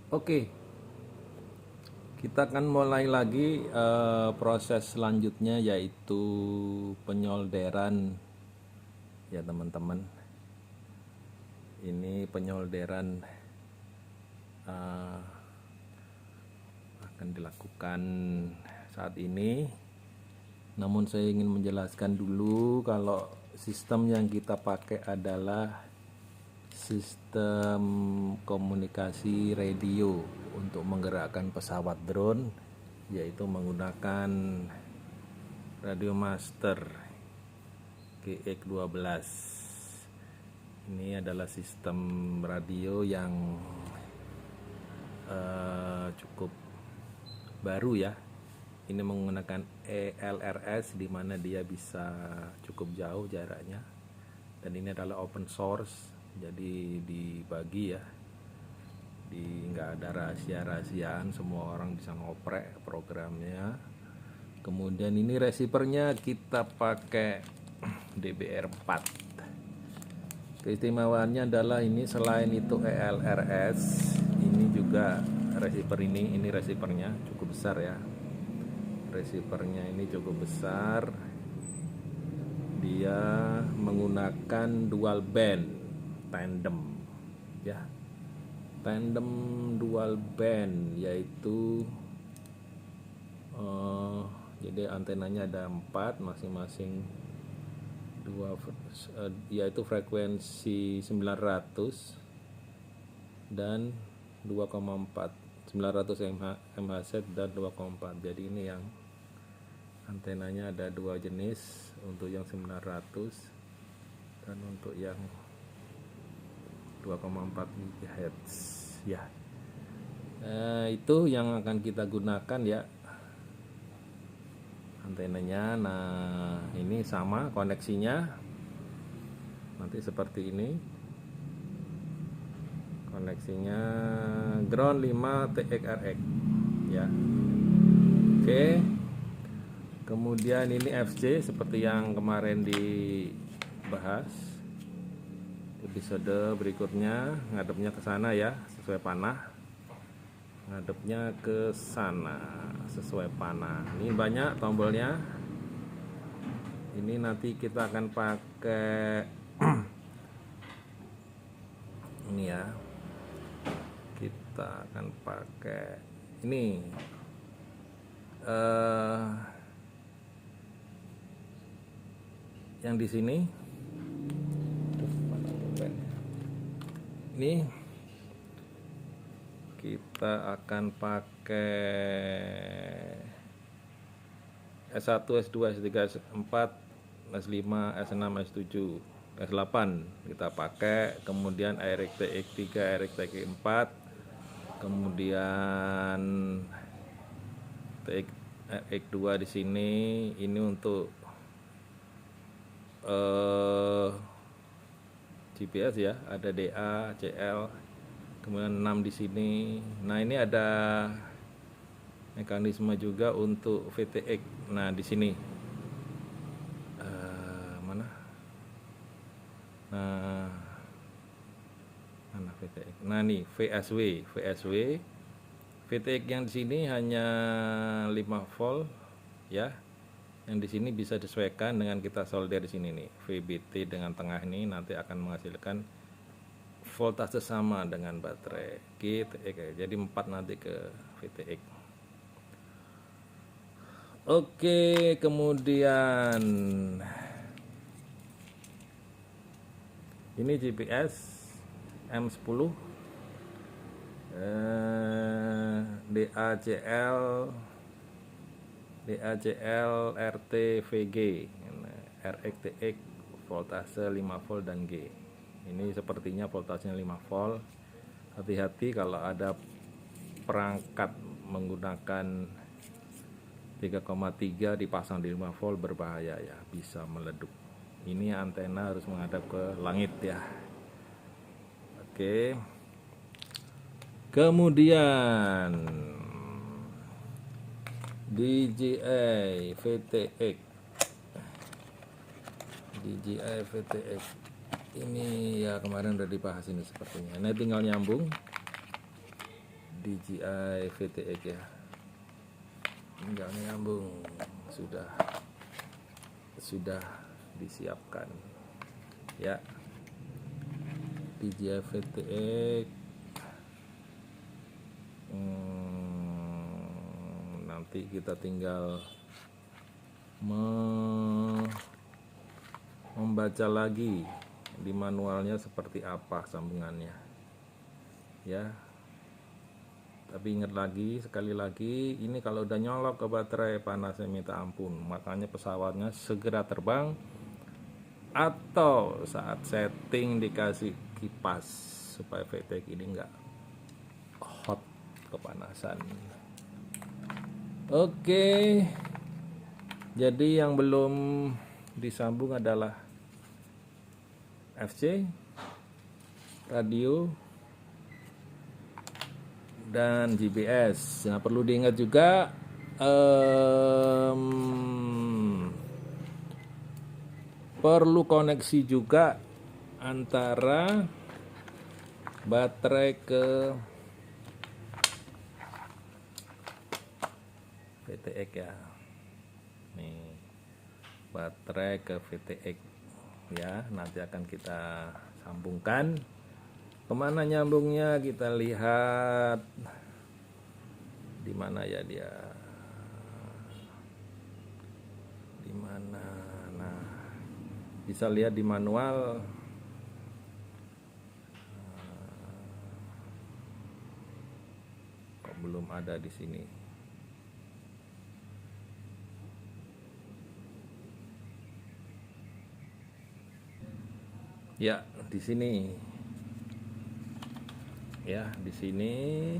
Oke, kita akan mulai lagi proses selanjutnya yaitu penyolderan ya teman-teman. Ini penyolderan eh, akan dilakukan saat ini. Namun saya ingin menjelaskan dulu kalau sistem yang kita pakai adalah sistem komunikasi radio untuk menggerakkan pesawat drone, yaitu menggunakan Radio Master GX12. Ini adalah sistem radio yang cukup baru ya. Ini menggunakan ELRS di mana dia bisa cukup jauh jaraknya. Dan ini adalah open source, jadi dibagi ya. Nggak ada rahasia-rahasiaan, semua orang bisa ngoprek programnya. Kemudian ini receivernya kita pakai DBR4. Keistimewaannya adalah ini selain itu ELRS, ini juga receiver ini receivernya cukup besar ya. Receivernya ini cukup besar. Dia menggunakan dual band tandem ya. Tandem dual band yaitu jadi antenanya ada 4 masing-masing yaitu frekuensi 900 dan 2,4 900 MHz dan 2,4. Jadi ini yang antenanya ada 2 jenis, untuk yang 900 dan untuk yang 2,4 GHz ya. Itu yang akan kita gunakan ya antenanya. Nah ini sama koneksinya nanti seperti ini, koneksinya ground 5 TXRX ya. Oke, kemudian ini FC seperti yang kemarin dibahas. Episode berikutnya ngadepnya ke sana ya, sesuai panah. Ngadepnya ke sana sesuai panah. Ini banyak tombolnya. Ini nanti kita akan pakai ini ya. Kita akan pakai ini yang di sini. Ini kita akan pakai S1, S2, S3, S4, S5, S6, S7, S8 kita pakai. Kemudian ARX TX3, ARX TX4, kemudian TX2 di sini. Ini untuk GPS ya, ada DA, CL, kemudian 6 di sini. Nah, ini ada mekanisme juga untuk VTX. Nah, di sini mana? Mana VTX? Nah, nih VSW. VTX yang di sini hanya 5 volt ya. Yang di sini bisa disesuaikan dengan kita solder di sini nih. VBT dengan tengah ini nanti akan menghasilkan voltase sama dengan baterai GTX. Jadi 4 nanti ke VTX. Oke, kemudian ini GPS M10 DACL RTVG RXTX voltase 5 volt dan G. Ini sepertinya voltasenya 5 volt. Hati-hati kalau ada perangkat menggunakan 3,3 dipasang di 5 volt, berbahaya ya, bisa meleduk. Ini antena harus menghadap ke langit ya. Oke. Kemudian DJI VTX ini ya kemarin udah dibahas ini sepertinya. Nah tinggal nyambung DJI VTX ya, nggak nyambung. Sudah disiapkan ya, DJI VTX. Nanti kita tinggal membaca lagi di manualnya seperti apa sambungannya ya. Tapi ingat lagi, sekali lagi, ini kalau udah nyolok ke baterai panasnya minta ampun. Makanya pesawatnya segera terbang, atau saat setting dikasih kipas supaya VTX ini enggak hot kepanasan. Oke, jadi yang belum disambung adalah FC, radio, dan GPS. Nah, perlu diingat juga perlu koneksi juga antara baterai ke VTX ya. Nih, baterai ke VTX ya. Nanti akan kita sambungkan. Kemana nyambungnya, kita lihat di mana ya dia, di mana. Nah, bisa lihat di manual. Kok belum ada di sini? Ya, di sini. Ya, di sini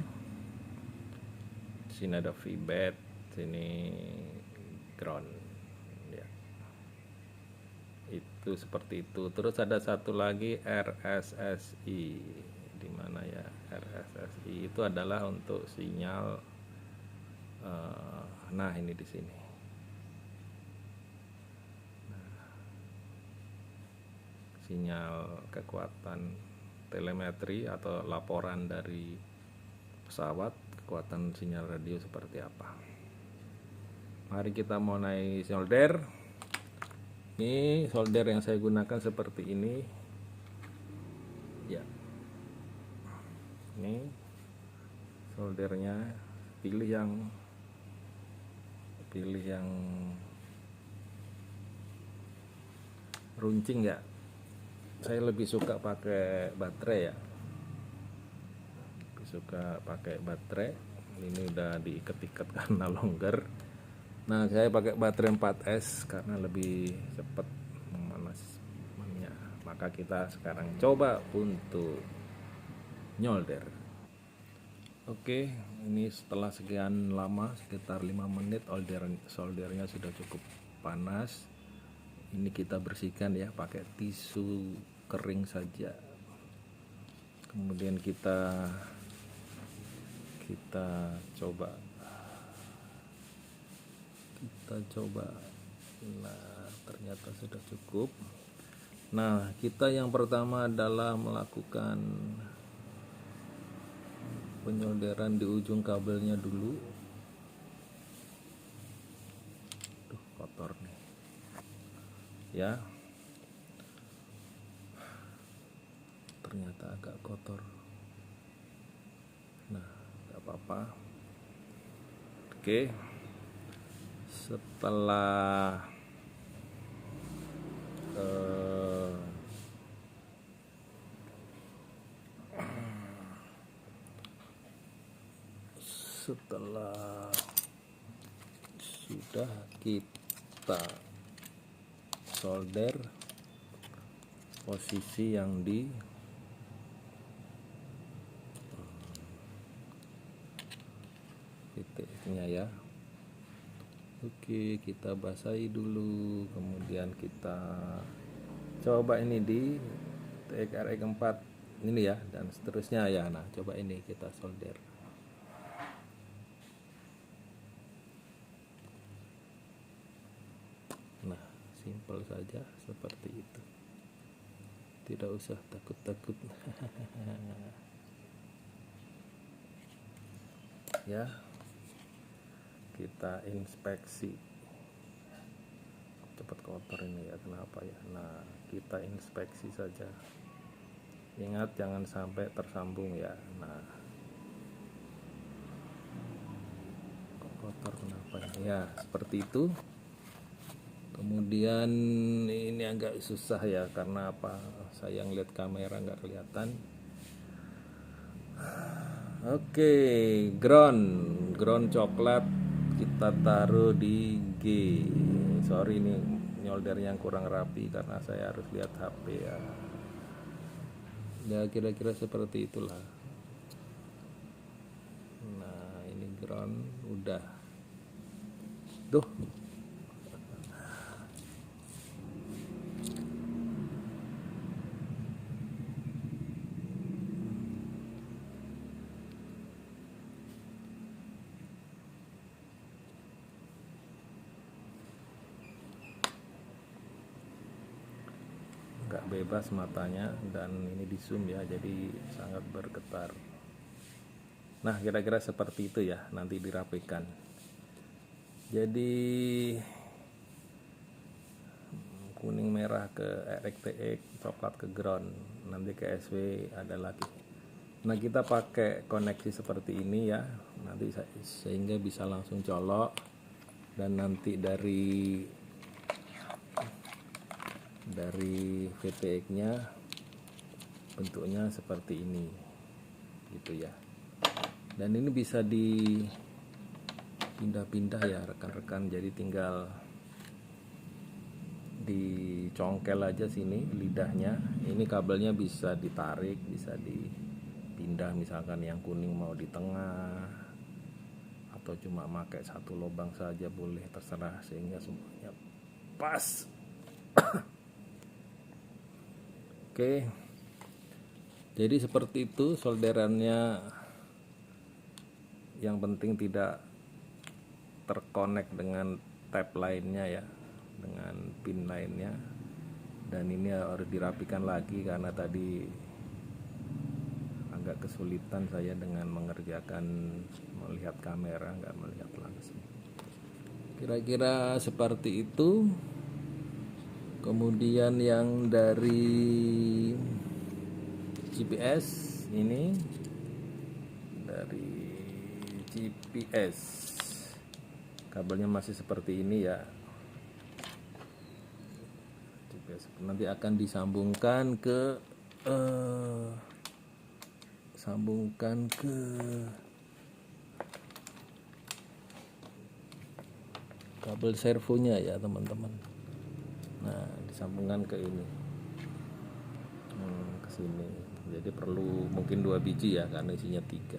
ada VBAT, sini ground ya, itu seperti itu. Terus ada satu lagi RSSI. Di mana ya RSSI? Itu adalah untuk sinyal. Nah, ini di sini. Sinyal kekuatan telemetri atau laporan dari pesawat, kekuatan sinyal radio seperti apa. Mari kita mulai solder. Ini solder yang saya gunakan seperti ini ya. Ini soldernya, pilih yang runcing ya. Saya lebih suka pakai baterai ya. Ini udah diikat-ikat karena longgar. Nah, saya pakai baterai 4S karena lebih cepat memanasnya. Maka kita sekarang coba untuk nyolder. Oke, ini setelah sekian lama, sekitar 5 menit, soldernya sudah cukup panas. Ini kita bersihkan ya pakai tisu kering saja. Kemudian kita coba. Nah, ternyata sudah cukup. Nah, kita yang pertama adalah melakukan penyolderan di ujung kabelnya dulu. Duh, kotor nih ya, ternyata agak kotor. Nah, gak apa-apa. Oke, setelah sudah kita solder posisi yang di titiknya ya. Oke, kita basahi dulu, kemudian kita coba ini di TXRX 4 ini ya, dan seterusnya ya. Nah, coba ini kita solder. Nah, simpel saja seperti itu, tidak usah takut-takut. ya. Kita inspeksi. Cepat kotor ini ya, kenapa ya? Nah, kita inspeksi saja. Ingat jangan sampai tersambung ya. Nah, kok kotor kenapa ya? Seperti itu. Kemudian ini agak susah ya, karena apa? Saya ngeliat kamera nggak kelihatan. Oke, ground coklat kita taruh di G. Sorry ini nyolder yang kurang rapi karena saya harus lihat HP ya. Ya kira-kira seperti itulah. Nah ini ground udah. Duh. Nggak bebas matanya, dan ini di zoom ya, jadi sangat bergetar. Nah kira-kira seperti itu ya, nanti dirapikan. Jadi kuning merah ke RTX, coklat ke ground, nanti ke SW ada lagi. Nah kita pakai koneksi seperti ini ya, nanti sehingga bisa langsung colok, dan nanti dari VTX nya bentuknya seperti ini gitu ya. Dan ini bisa dipindah-pindah ya rekan-rekan, jadi tinggal dicongkel aja sini lidahnya. Ini kabelnya bisa ditarik, bisa dipindah, misalkan yang kuning mau di tengah atau cuma pakai satu lubang saja boleh, terserah, sehingga semuanya pas. Oke, jadi seperti itu solderannya. Yang penting tidak terkonek dengan tab lainnya ya, dengan pin lainnya. Dan ini harus dirapikan lagi karena tadi agak kesulitan saya dengan mengerjakan, melihat kamera nggak melihat langsung. Kira-kira seperti itu. Kemudian yang dari GPS ini, dari GPS kabelnya masih seperti ini ya. GPS nanti akan disambungkan ke kabel servonya ya teman-teman. Nah disambungkan ke ini, ke sini. Jadi perlu mungkin 2 biji ya, karena isinya 3.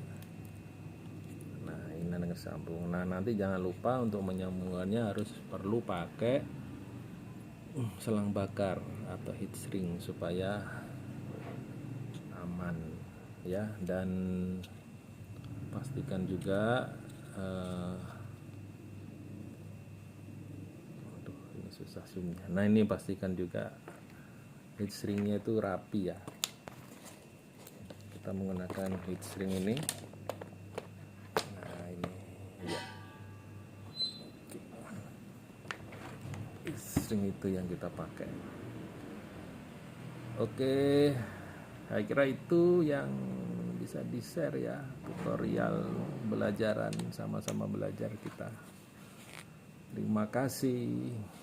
Nah ini dengan sambung. Nah nanti jangan lupa untuk menyambungannya harus perlu pakai selang bakar atau heat shrink supaya aman ya. Dan pastikan juga susah zoomnya. Nah ini pastikan juga heat shrinknya itu rapi ya. Kita menggunakan heat shrink ini. Nah ini ya, heat shrink itu yang kita pakai. Oke, saya kira itu yang bisa di share ya, tutorial belajaran, sama-sama belajar kita. Terima kasih.